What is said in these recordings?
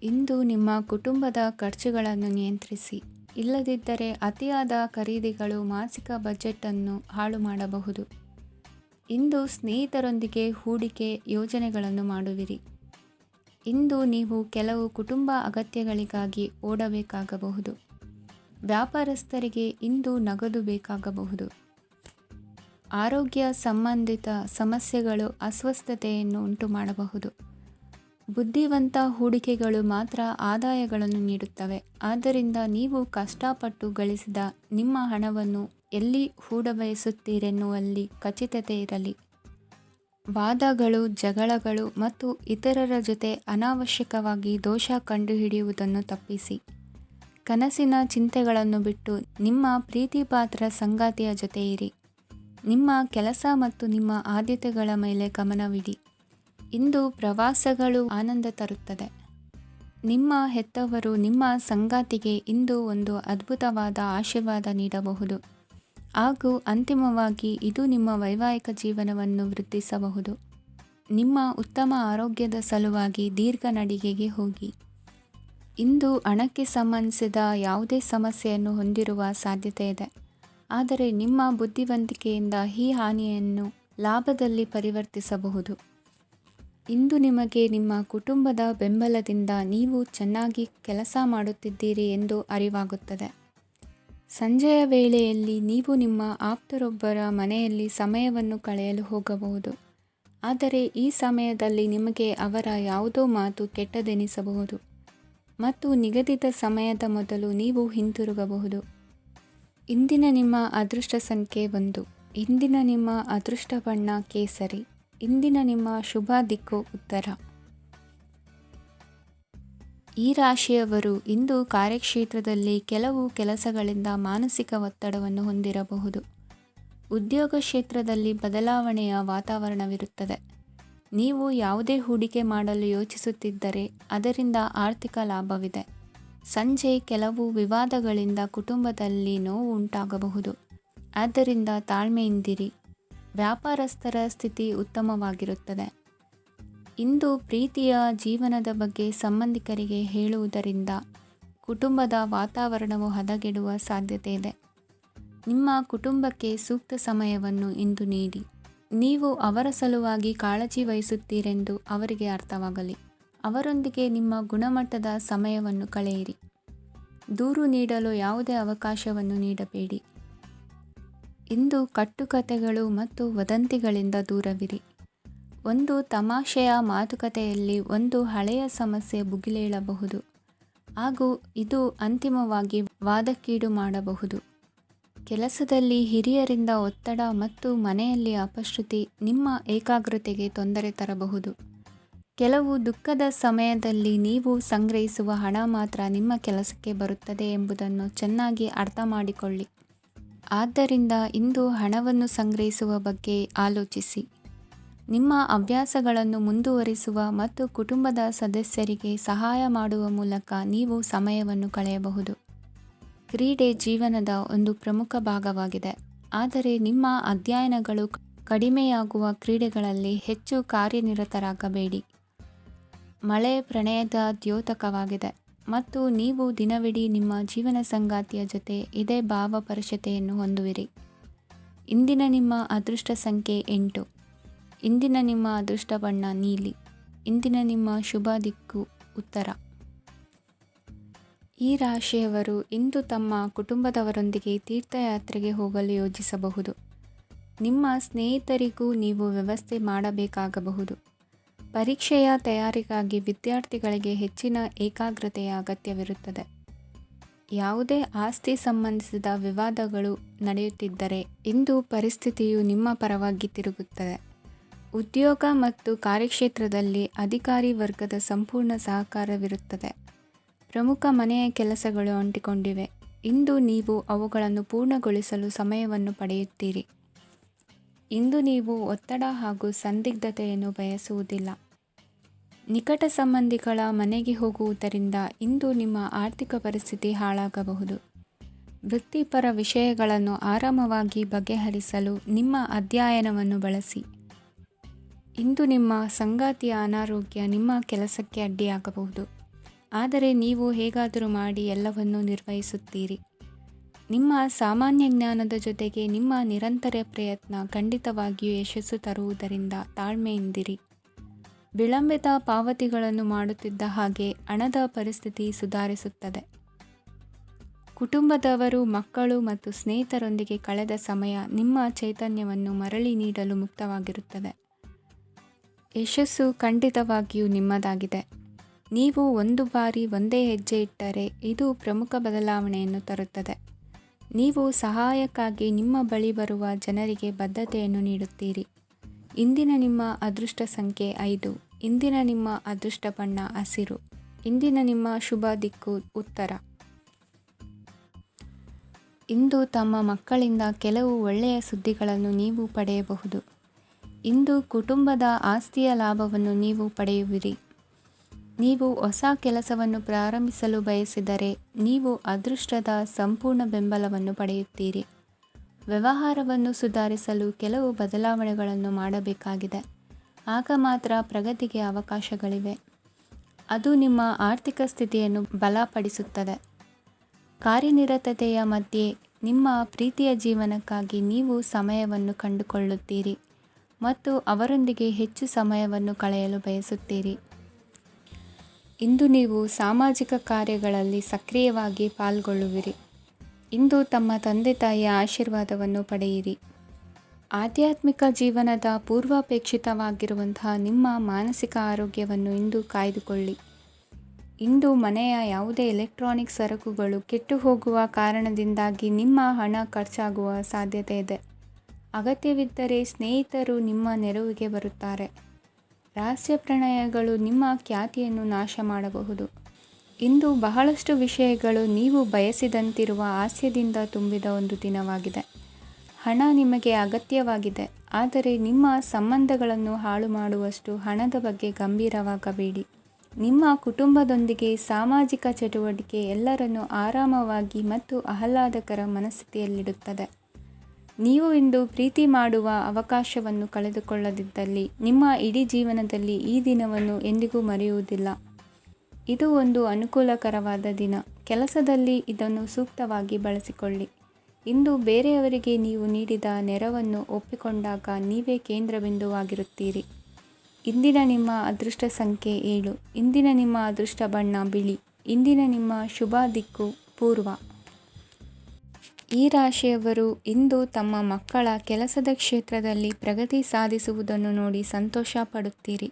ಇಂದು ನಿಮ್ಮ ಕುಟುಂಬದ ಖರ್ಚುಗಳನ್ನು ನಿಯಂತ್ರಿಸಿ, ಇಲ್ಲದಿದ್ದರೆ ಅತಿಯಾದ ಖರೀದಿಗಳು ಮಾಸಿಕ ಬಜೆಟನ್ನು ಹಾಳು ಮಾಡಬಹುದು. ಇಂದು ಸ್ನೇಹಿತರೊಂದಿಗೆ ಹೂಡಿಕೆ ಯೋಜನೆಗಳನ್ನು ಮಾಡುವಿರಿ. ಇಂದು ನೀವು ಕೆಲವು ಕುಟುಂಬ ಅಗತ್ಯಗಳಿಗಾಗಿ ಓಡಬೇಕಾಗಬಹುದು. ವ್ಯಾಪಾರಸ್ಥರಿಗೆ ಇಂದು ನಗದು ಬೇಕಾಗಬಹುದು. ಆರೋಗ್ಯ ಸಂಬಂಧಿತ ಸಮಸ್ಯೆಗಳು ಅಸ್ವಸ್ಥತೆಯನ್ನು ಉಂಟುಮಾಡಬಹುದು. ಬುದ್ಧಿವಂತ ಹೂಡಿಕೆಗಳು ಮಾತ್ರ ಆದಾಯಗಳನ್ನು ನೀಡುತ್ತವೆ. ಆದ್ದರಿಂದ ನೀವು ಕಷ್ಟಪಟ್ಟು ಗಳಿಸಿದ ನಿಮ್ಮ ಹಣವನ್ನು ಎಲ್ಲಿ ಹೂಡಬಯಸುತ್ತೀರೆನ್ನುವಲ್ಲಿ ಖಚಿತತೆ ಇರಲಿ. ವಾದಗಳು, ಜಗಳಗಳು ಮತ್ತು ಇತರರ ಜೊತೆ ಅನಾವಶ್ಯಕವಾಗಿ ದೋಷ ಕಂಡುಹಿಡಿಯುವುದನ್ನು ತಪ್ಪಿಸಿ. ಕನಸಿನ ಚಿಂತೆಗಳನ್ನು ಬಿಟ್ಟು ನಿಮ್ಮ ಪ್ರೀತಿಪಾತ್ರ ಸಂಗಾತಿಯ ಜೊತೆ ಇರಿ. ನಿಮ್ಮ ಕೆಲಸ ಮತ್ತು ನಿಮ್ಮ ಆದ್ಯತೆಗಳ ಮೇಲೆ ಗಮನವಿಡಿ. ಇಂದು ಪ್ರವಾಸಗಳು ಆನಂದ ತರುತ್ತದೆ. ನಿಮ್ಮ ಹೆತ್ತವರು ನಿಮ್ಮ ಸಂಗಾತಿಗೆ ಇಂದು ಒಂದು ಅದ್ಭುತವಾದ ಆಶೀರ್ವಾದ ನೀಡಬಹುದು ಹಾಗೂ ಅಂತಿಮವಾಗಿ ಇದು ನಿಮ್ಮ ವೈವಾಹಿಕ ಜೀವನವನ್ನು ವೃದ್ಧಿಸಬಹುದು. ನಿಮ್ಮ ಉತ್ತಮ ಆರೋಗ್ಯದ ಸಲುವಾಗಿ ದೀರ್ಘ ನಡಿಗೆಗೆ ಹೋಗಿ. ಇಂದು ಹಣಕ್ಕೆ ಸಂಬಂಧಿಸಿದ ಯಾವುದೇ ಸಮಸ್ಯೆಯನ್ನು ಹೊಂದಿರುವ ಸಾಧ್ಯತೆ ಇದೆ. ಆದರೆ ನಿಮ್ಮ ಬುದ್ಧಿವಂತಿಕೆಯಿಂದ ಈ ಹಾನಿಯನ್ನು ಲಾಭದಲ್ಲಿ ಪರಿವರ್ತಿಸಬಹುದು. ಇಂದು ನಿಮಗೆ ನಿಮ್ಮ ಕುಟುಂಬದ ಬೆಂಬಲದಿಂದ ನೀವು ಚೆನ್ನಾಗಿ ಕೆಲಸ ಮಾಡುತ್ತಿದ್ದೀರಿ ಎಂದು ಅರಿವಾಗುತ್ತದೆ. ಸಂಜೆಯ ವೇಳೆಯಲ್ಲಿ ನೀವು ನಿಮ್ಮ ಆಪ್ತರೊಬ್ಬರ ಮನೆಯಲ್ಲಿ ಸಮಯವನ್ನು ಕಳೆಯಲು ಹೋಗಬಹುದು. ಆದರೆ ಈ ಸಮಯದಲ್ಲಿ ನಿಮಗೆ ಅವರ ಯಾವುದೋ ಮಾತು ಕೆಟ್ಟದೆನಿಸಬಹುದು ಮತ್ತು ನಿಗದಿತ ಸಮಯದ ಮೊದಲು ನೀವು ಹಿಂತಿರುಗಬಹುದು. ಇಂದಿನ ನಿಮ್ಮ ಅದೃಷ್ಟ ಸಂಖ್ಯೆ 1. ಇಂದಿನ ನಿಮ್ಮ ಅದೃಷ್ಟ ಬಣ್ಣ ಕೇಸರಿ. ಇಂದಿನ ನಿಮ್ಮ ಶುಭ ದಿಕ್ಕು ಉತ್ತರ. ಈ ರಾಶಿಯವರು ಇಂದು ಕಾರ್ಯಕ್ಷೇತ್ರದಲ್ಲಿ ಕೆಲವು ಕೆಲಸಗಳಿಂದ ಮಾನಸಿಕ ಒತ್ತಡವನ್ನು ಹೊಂದಿರಬಹುದು. ಉದ್ಯೋಗ ಕ್ಷೇತ್ರದಲ್ಲಿ ಬದಲಾವಣೆಯ ವಾತಾವರಣವಿರುತ್ತದೆ. ನೀವು ಯಾವುದೇ ಹೂಡಿಕೆ ಮಾಡಲು ಯೋಚಿಸುತ್ತಿದ್ದರೆ ಅದರಿಂದ ಆರ್ಥಿಕ ಲಾಭವಿದೆ. ಸಂಜೆ ಕೆಲವು ವಿವಾದಗಳಿಂದ ಕುಟುಂಬದಲ್ಲಿ ನೋವು ಉಂಟಾಗಬಹುದು. ಆದ್ದರಿಂದ ತಾಳ್ಮೆಯಿಂದಿರಿ. ವ್ಯಾಪಾರಸ್ಥರ ಸ್ಥಿತಿ ಉತ್ತಮವಾಗಿರುತ್ತದೆ. ಇಂದು ಪ್ರೀತಿಯ ಜೀವನದ ಬಗ್ಗೆ ಸಂಬಂಧಿಕರಿಗೆ ಹೇಳುವುದರಿಂದ ಕುಟುಂಬದ ವಾತಾವರಣವು ಹದಗೆಡುವ ಸಾಧ್ಯತೆ ಇದೆ. ನಿಮ್ಮ ಕುಟುಂಬಕ್ಕೆ ಸೂಕ್ತ ಸಮಯವನ್ನು ಇಂದು ನೀಡಿ. ನೀವು ಅವರ ಸಲುವಾಗಿ ಕಾಳಜಿ ವಹಿಸುತ್ತೀರೆಂದು ಅವರಿಗೆ ಅರ್ಥವಾಗಲಿ. ಅವರೊಂದಿಗೆ ನಿಮ್ಮ ಗುಣಮಟ್ಟದ ಸಮಯವನ್ನು ಕಳೆಯಿರಿ. ದೂರು ನೀಡಲು ಯಾವುದೇ ಅವಕಾಶವನ್ನು ನೀಡಬೇಡಿ. ಇಂದು ಕಟ್ಟುಕತೆಗಳು ಮತ್ತು ವದಂತಿಗಳಿಂದ ದೂರವಿರಿ. ಒಂದು ತಮಾಷೆಯ ಮಾತುಕತೆಯಲ್ಲಿ ಒಂದು ಹಳೆಯ ಸಮಸ್ಯೆ ಭುಗಿಲೇಳಬಹುದು ಹಾಗೂ ಇದು ಅಂತಿಮವಾಗಿ ವಾದಕ್ಕೀಡು ಮಾಡಬಹುದು. ಕೆಲಸದಲ್ಲಿ ಹಿರಿಯರಿಂದ ಒತ್ತಡ ಮತ್ತು ಮನೆಯಲ್ಲಿ ಅಪಶ್ರುತಿ ನಿಮ್ಮ ಏಕಾಗ್ರತೆಗೆ ತೊಂದರೆ ತರಬಹುದು. ಕೆಲವು ದುಃಖದ ಸಮಯದಲ್ಲಿ ನೀವು ಸಂಗ್ರಹಿಸುವ ಹಣ ಮಾತ್ರ ನಿಮ್ಮ ಕೆಲಸಕ್ಕೆ ಬರುತ್ತದೆ ಎಂಬುದನ್ನು ಚೆನ್ನಾಗಿ ಅರ್ಥ ಮಾಡಿಕೊಳ್ಳಿ. ಆದ್ದರಿಂದ ಇಂದು ಹಣವನ್ನು ಸಂಗ್ರಹಿಸುವ ಬಗ್ಗೆ ಆಲೋಚಿಸಿ. ನಿಮ್ಮ ಹವ್ಯಾಸಗಳನ್ನು ಮುಂದುವರಿಸುವ ಮತ್ತು ಕುಟುಂಬದ ಸದಸ್ಯರಿಗೆ ಸಹಾಯ ಮಾಡುವ ಮೂಲಕ ನೀವು ಸಮಯವನ್ನು ಕಳೆಯಬಹುದು. ಕ್ರೀಡೆ ಜೀವನದ ಒಂದು ಪ್ರಮುಖ ಭಾಗವಾಗಿದೆ. ಆದರೆ ನಿಮ್ಮ ಅಧ್ಯಯನಗಳು ಕಡಿಮೆಯಾಗುವ ಕ್ರೀಡೆಗಳಲ್ಲಿ ಹೆಚ್ಚು ಕಾರ್ಯನಿರತರಾಗಬೇಡಿ. ಮಳೆ ಪ್ರಣಯದ ದ್ಯೋತಕವಾಗಿದೆ ಮತ್ತು ನೀವು ದಿನವಿಡೀ ನಿಮ್ಮ ಜೀವನ ಸಂಗಾತಿಯ ಜೊತೆ ಇದೇ ಭಾವಪರಶತೆಯನ್ನು ಹೊಂದುವಿರಿ. ಇಂದಿನ ನಿಮ್ಮ ಅದೃಷ್ಟ ಸಂಖ್ಯೆ 8. ಇಂದಿನ ನಿಮ್ಮ ಅದೃಷ್ಟ ಬಣ್ಣ ನೀಲಿ. ಇಂದಿನ ನಿಮ್ಮ ಶುಭ ದಿಕ್ಕು ಉತ್ತರ. ಈ ರಾಶಿಯವರು ಇಂದು ತಮ್ಮ ಕುಟುಂಬದವರೊಂದಿಗೆ ತೀರ್ಥಯಾತ್ರೆಗೆ ಹೋಗಲು ಯೋಜಿಸಬಹುದು. ನಿಮ್ಮ ಸ್ನೇಹಿತರಿಗೂ ನೀವು ವ್ಯವಸ್ಥೆ ಮಾಡಬೇಕಾಗಬಹುದು. ಪರೀಕ್ಷೆಯ ತಯಾರಿಗಾಗಿ ವಿದ್ಯಾರ್ಥಿಗಳಿಗೆ ಹೆಚ್ಚಿನ ಏಕಾಗ್ರತೆಯ ಅಗತ್ಯವಿರುತ್ತದೆ. ಯಾವುದೇ ಆಸ್ತಿ ಸಂಬಂಧಿಸಿದ ವಿವಾದಗಳು ನಡೆಯುತ್ತಿದ್ದರೆ ಇಂದು ಪರಿಸ್ಥಿತಿಯು ನಿಮ್ಮ ಪರವಾಗಿ ತಿರುಗುತ್ತದೆ. ಉದ್ಯೋಗ ಮತ್ತು ಕಾರ್ಯಕ್ಷೇತ್ರದಲ್ಲಿ ಅಧಿಕಾರಿ ವರ್ಗದ ಸಂಪೂರ್ಣ ಸಹಕಾರವಿರುತ್ತದೆ. ಪ್ರಮುಖ ಮನೆಯ ಕೆಲಸಗಳು ಅಂಟಿಕೊಂಡಿವೆ. ಇಂದು ನೀವು ಅವುಗಳನ್ನು ಪೂರ್ಣಗೊಳಿಸಲು ಸಮಯವನ್ನು ಪಡೆಯುತ್ತೀರಿ. ಇಂದು ನೀವು ಒತ್ತಡ ಹಾಗೂ ಸಂದಿಗ್ಧತೆಯನ್ನು ಬಯಸುವುದಿಲ್ಲ. ನಿಕಟ ಸಂಬಂಧಿಗಳ ಮನೆಗೆ ಹೋಗುವುದರಿಂದ ಇಂದು ನಿಮ್ಮ ಆರ್ಥಿಕ ಪರಿಸ್ಥಿತಿ ಹಾಳಾಗಬಹುದು. ವೃತ್ತಿಪರ ವಿಷಯಗಳನ್ನು ಆರಾಮವಾಗಿ ಬಗೆಹರಿಸಲು ನಿಮ್ಮ ಅಧ್ಯಯನವನ್ನು ಬಳಸಿ. ಇಂದು ನಿಮ್ಮ ಸಂಗಾತಿಯ ಅನಾರೋಗ್ಯ ನಿಮ್ಮ ಕೆಲಸಕ್ಕೆ ಅಡ್ಡಿಯಾಗಬಹುದು. ಆದರೆ ನೀವು ಹೇಗಾದರೂ ಮಾಡಿ ಎಲ್ಲವನ್ನೂ ನಿರ್ವಹಿಸುತ್ತೀರಿ. ನಿಮ್ಮ ಸಾಮಾನ್ಯ ಜ್ಞಾನದ ಜೊತೆಗೆ ನಿಮ್ಮ ನಿರಂತರ ಪ್ರಯತ್ನ ಖಂಡಿತವಾಗಿಯೂ ಯಶಸ್ಸು ತರುವುದರಿಂದ ತಾಳ್ಮೆಯಿಂದಿರಿ. ವಿಳಂಬಿತ ಪಾವತಿಗಳನ್ನು ಮಾಡುತ್ತಿದ್ದ ಹಾಗೆ ಹಣದ ಪರಿಸ್ಥಿತಿ ಸುಧಾರಿಸುತ್ತದೆ. ಕುಟುಂಬದವರು, ಮಕ್ಕಳು ಮತ್ತು ಸ್ನೇಹಿತರೊಂದಿಗೆ ಕಳೆದ ಸಮಯ ನಿಮ್ಮ ಚೈತನ್ಯವನ್ನು ಮರಳಿ ನೀಡಲು ಮುಕ್ತವಾಗಿರುತ್ತದೆ. ಯಶಸ್ಸು ಖಂಡಿತವಾಗಿಯೂ ನಿಮ್ಮದಾಗಿದೆ. ನೀವು ಒಂದು ಬಾರಿ ಒಂದೇ ಹೆಜ್ಜೆ ಇಟ್ಟರೆ ಇದು ಪ್ರಮುಖ ಬದಲಾವಣೆಯನ್ನು ತರುತ್ತದೆ. ನೀವು ಸಹಾಯಕ್ಕಾಗಿ ನಿಮ್ಮ ಬಳಿ ಬರುವ ಜನರಿಗೆ ಬದ್ಧತೆಯನ್ನು ನೀಡುತ್ತೀರಿ. ಇಂದಿನ ನಿಮ್ಮ ಅದೃಷ್ಟ ಸಂಖ್ಯೆ 5. ಇಂದಿನ ನಿಮ್ಮ ಅದೃಷ್ಟ ಬಣ್ಣ ಹಸಿರು. ಇಂದಿನ ನಿಮ್ಮ ಶುಭ ದಿಕ್ಕು ಉತ್ತರ. ಇಂದು ತಮ್ಮ ಮಕ್ಕಳಿಂದ ಕೆಲವು ಒಳ್ಳೆಯ ಸುದ್ದಿಗಳನ್ನು ನೀವು ಪಡೆಯಬಹುದು. ಇಂದು ಕುಟುಂಬದ ಆಸ್ತಿಯ ಲಾಭವನ್ನು ನೀವು ಪಡೆಯುವಿರಿ. ನೀವು ಹೊಸ ಕೆಲಸವನ್ನು ಪ್ರಾರಂಭಿಸಲು ಬಯಸಿದರೆ ನೀವು ಅದೃಷ್ಟದ ಸಂಪೂರ್ಣ ಬೆಂಬಲವನ್ನು ಪಡೆಯುತ್ತೀರಿ. ವ್ಯವಹಾರವನ್ನು ಸುಧಾರಿಸಲು ಕೆಲವು ಬದಲಾವಣೆಗಳನ್ನು ಮಾಡಬೇಕಾಗಿದೆ. ಆಗ ಮಾತ್ರ ಪ್ರಗತಿಗೆ ಅವಕಾಶಗಳಿವೆ. ಅದು ನಿಮ್ಮ ಆರ್ಥಿಕ ಸ್ಥಿತಿಯನ್ನು ಬಲಪಡಿಸುತ್ತದೆ. ಕಾರ್ಯನಿರತತೆಯ ಮಧ್ಯೆ ನಿಮ್ಮ ಪ್ರೀತಿಯ ಜೀವನಕ್ಕಾಗಿ ನೀವು ಸಮಯವನ್ನು ಕಂಡುಕೊಳ್ಳುತ್ತೀರಿ ಮತ್ತು ಅವರೊಂದಿಗೆ ಹೆಚ್ಚು ಸಮಯವನ್ನು ಕಳೆಯಲು ಬಯಸುತ್ತೀರಿ. ಇಂದು ನೀವು ಸಾಮಾಜಿಕ ಕಾರ್ಯಗಳಲ್ಲಿ ಸಕ್ರಿಯವಾಗಿ ಪಾಲ್ಗೊಳ್ಳುವಿರಿ. ಇಂದು ತಮ್ಮ ತಂದೆ ತಾಯಿಯ ಆಶೀರ್ವಾದವನ್ನು ಪಡೆಯಿರಿ. ಆಧ್ಯಾತ್ಮಿಕ ಜೀವನದ ಪೂರ್ವಾಪೇಕ್ಷಿತವಾಗಿರುವಂತಹ ನಿಮ್ಮ ಮಾನಸಿಕ ಆರೋಗ್ಯವನ್ನು ಇಂದು ಕಾಯ್ದುಕೊಳ್ಳಿ. ಇಂದು ಮನೆಯ ಯಾವುದೇ ಎಲೆಕ್ಟ್ರಾನಿಕ್ ಸರಕುಗಳು ಕೆಟ್ಟು ಹೋಗುವ ಕಾರಣದಿಂದಾಗಿ ನಿಮ್ಮ ಹಣ ಖರ್ಚಾಗುವ ಸಾಧ್ಯತೆ ಇದೆ. ಅಗತ್ಯವಿದ್ದರೆ ಸ್ನೇಹಿತರು ನಿಮ್ಮ ನೆರವಿಗೆ ಬರುತ್ತಾರೆ. ರಹಸ್ಯ ಪ್ರಣಯಗಳು ನಿಮ್ಮ ಖ್ಯಾತಿಯನ್ನು ನಾಶ ಮಾಡಬಹುದು. ಇಂದು ಬಹಳಷ್ಟು ವಿಷಯಗಳು ನೀವು ಬಯಸಿದಂತಿರುವ ಹಾಸ್ಯದಿಂದ ತುಂಬಿದ ಒಂದು ದಿನವಾಗಿದೆ. ಹಣ ನಿಮಗೆ ಅಗತ್ಯವಾಗಿದೆ, ಆದರೆ ನಿಮ್ಮ ಸಂಬಂಧಗಳನ್ನು ಹಾಳು ಮಾಡುವಷ್ಟು ಹಣದ ಬಗ್ಗೆ ಗಂಭೀರವಾಗಬೇಡಿ. ನಿಮ್ಮ ಕುಟುಂಬದೊಂದಿಗೆ ಸಾಮಾಜಿಕ ಚಟುವಟಿಕೆ ಎಲ್ಲರನ್ನೂ ಆರಾಮವಾಗಿ ಮತ್ತು ಆಹ್ಲಾದಕರ ಮನಸ್ಥಿತಿಯಲ್ಲಿಡುತ್ತದೆ. ನೀವು ಇಂದು ಪ್ರೀತಿ ಮಾಡುವ ಅವಕಾಶವನ್ನು ಕಳೆದುಕೊಳ್ಳದಿದ್ದಲ್ಲಿ ನಿಮ್ಮ ಇಡೀ ಜೀವನದಲ್ಲಿ ಈ ದಿನವನ್ನು ಎಂದಿಗೂ ಮರೆಯುವುದಿಲ್ಲ. ಇದು ಒಂದು ಅನುಕೂಲಕರವಾದ ದಿನ. ಕೆಲಸದಲ್ಲಿ ಇದನ್ನು ಸೂಕ್ತವಾಗಿ ಬಳಸಿಕೊಳ್ಳಿ. ಇಂದು ಬೇರೆಯವರಿಗೆ ನೀವು ನೀಡಿದ ನೆರವನ್ನು ಒಪ್ಪಿಕೊಂಡಾಗ ನೀವೇ ಕೇಂದ್ರಬಿಂದುವಾಗಿರುತ್ತೀರಿ. ಇಂದಿನ ನಿಮ್ಮ ಅದೃಷ್ಟ ಸಂಖ್ಯೆ 7. ಇಂದಿನ ನಿಮ್ಮ ಅದೃಷ್ಟ ಬಣ್ಣ ಬಿಳಿ. ಇಂದಿನ ನಿಮ್ಮ ಶುಭ ದಿಕ್ಕು ಪೂರ್ವ. ಈ ರಾಶಿಯವರು ಇಂದು ತಮ್ಮ ಮಕ್ಕಳ ಕೆಲಸದ ಕ್ಷೇತ್ರದಲ್ಲಿ ಪ್ರಗತಿ ಸಾಧಿಸುವುದನ್ನು ನೋಡಿ ಸಂತೋಷ ಪಡುತ್ತೀರಿ.